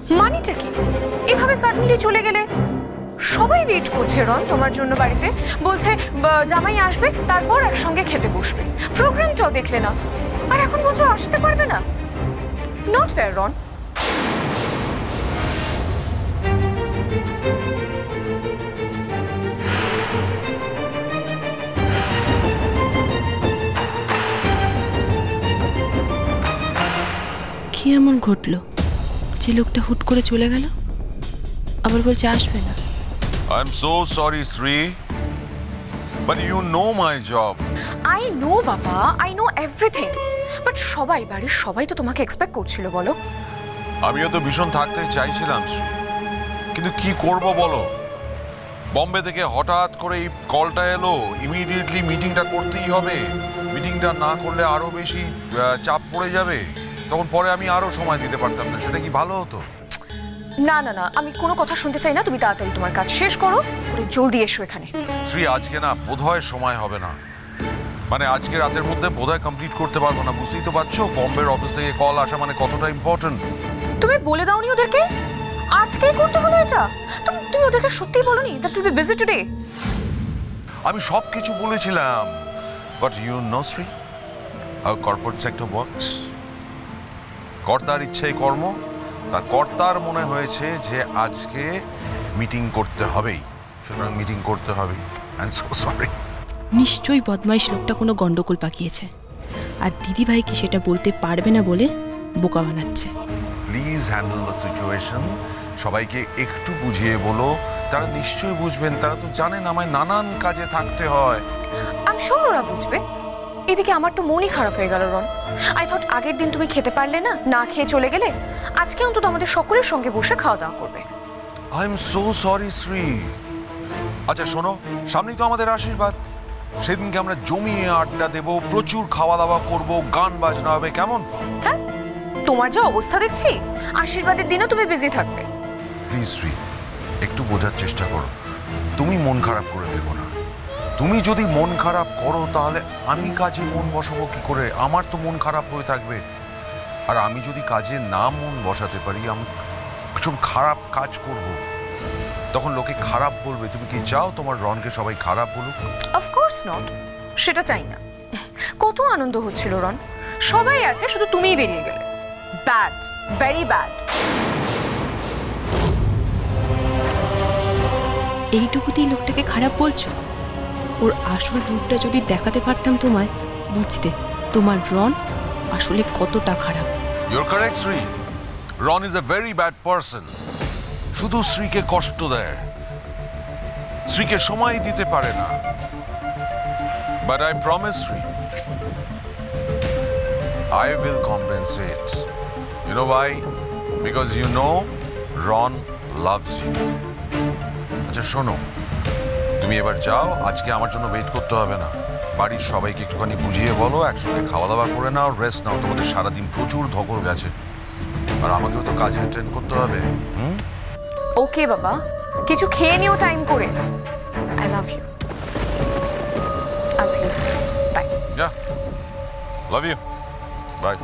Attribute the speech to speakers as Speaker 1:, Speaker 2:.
Speaker 1: মানিটা কি? এভাবে সাডেনলি চলে গেলে সবাই ওয়েট করছে রন তোমার জন্য বাড়িতে, বলছে জামাই আসবে তারপর একসঙ্গে খেতে বসবে, প্রোগ্রামটাও দেখলে না, আর এখন বলছো আসতে পারবে না। নট ফেয়ার রন।
Speaker 2: কি এমন ঘটলো যে লোকটা হুট করে চলে গেল, আবার বলছে আসবে না?
Speaker 3: I'm so sorry, Sri. But you know my job.
Speaker 1: I know বাবা, I know everything. But সবাই বাড়ির সবাই তো তোমাকে এক্সপেক্ট করছিল বলো।
Speaker 3: আমিও তো ভীষণ থাকতে চাইছিলাম শ্রী, কিন্তু কি করব বলো, বম্বে থেকে হঠাৎ করে এই কলটা এলো, ইমিডিয়েটলি মিটিংটা করতেই হবে, মিটিংটা না করলে আরো বেশি চাপ পড়ে যাবে, তখন পরে আমি আরো সময় দিতে পারতাম না, সেটা কি ভালো হতো?
Speaker 1: না না না, আমি কোনো কথা শুনতে চাই না, তুমি তাড়াতাড়ি তোমার কাজ শেষ করো, করে জলদি এসো এখানে।
Speaker 3: শ্রী আজকে না বোধহয় সময় হবে না, মানে আজকে রাতের মধ্যে বোধহয় কমপ্লিট করতে পারবো না, বুঝতেই তো পারছো বম্বের অফিস থেকে কল আসা মানে কতটা ইম্পর্টেন্ট।
Speaker 1: তুমি বলে দাওনি ওদেরকে আজকেই করতে হলো এটা? তুমি ওদেরকে সত্যিই বলোনি that will be busy today?
Speaker 3: আমি সব কিছু বলেছিলাম, but you know Shri how corporate sector works. কর্তার ইচ্ছাই কর্ম, তার কর্তার মনে হয়েছে যে আজকে মিটিং করতে হবেই, সুতরাং মিটিং করতে হবে। I am so sorry.
Speaker 2: নিশ্চয়ই বদমাইশ লোকটা কোনো গন্ডগোল পাকিয়েছে, আর দিদিভাই কি সেটা বলতে পারবে না বলে বোকা বানাচ্ছে।
Speaker 3: প্লিজ হ্যান্ডেল দ্য সিচুয়েশন, সবাইকে একটু বুঝিয়ে বলো, তারা নিশ্চয়ই বুঝবেন, তারা তো জানেন আমায় নানান কাজে থাকতে হয়।
Speaker 1: আমি শিওর ওরা বুঝবে। এদিকে আমার তো মনই খারাপ হয়ে গেল রন। আই থট আগের দিন তুমি খেতে পারলে না, না খেয়ে চলে গেলে, আজকে অন্তত আমাদের সকলের সঙ্গে বসে খাওয়া দাওয়া করবে।
Speaker 3: I am so sorry Shri. আচ্ছা শোনো, সামনেই তো আমাদের আশীর্বাদ, সেদিনকে আমরা জমিয়ে আড্ডা দেবো, প্রচুর খাওয়া দাওয়া করব, গান বাজনা হবে, কেমন?
Speaker 1: হ্যাঁ, তোমার যে অবস্থা দেখছি, আশীর্বাদের দিনও তুমি বিজি থাকবে।
Speaker 3: প্লিজ শ্রী, একটু বোঝার চেষ্টা করো, তুমি মন খারাপ করে দেখো না। তুমি যদি মন খারাপ করো তাহলে আমি কাজে মন বসাবো কি করে? আমার তো মন খারাপ হয়ে থাকবে, আর আমি যদি কাজে না মন বসাতে পারি, আমি ভীষণ খারাপ কাজ করব, তখন লোকে খারাপ বলবে। তুমি কি চাও তোমার রনকে সবাই খারাপ বলুক?
Speaker 1: অফকোর্স নট, সেটা চাই না। কত আনন্দ হচ্ছিল রন, সবাই আছে, শুধু তুমিই বেরিয়ে গেলে। Bad, very bad.
Speaker 2: এইটুকুতেই লোকটাকে খারাপ বলছো? ওর আসল রূপটা যদি দেখাতে পারতাম তোমায়, বুঝতে তোমার রন আসলে কতটা খারাপ।
Speaker 3: You're correct, Sri. Ron is a very bad person. শুধু শ্রীকে কষ্ট দেয়, শ্রীকে সময় দিতে পারে না। But I promise, Sri, I will compensate. You know why? Because you know Ron loves you. আচ্ছা শোনো, তুমি এবার যাও, আজকে আমার জন্য ওয়েট করতে হবে না, বাড়ির সবাইকে একটুখানি বুঝিয়ে বলো, একসঙ্গে খাওয়া দাওয়া করে নাও, রেস্ট নাও, তোমাদের সারাদিন প্রচুর ধকল গেছে, আর আমাকেও তো কাজে অ্যাটেন্ড করতে হবে।
Speaker 1: ওকে বাবা, কিছু খেয়ে নিও টাইম করে। I love you. I'll see you soon. Bye.
Speaker 3: Yeah, love you. Bye.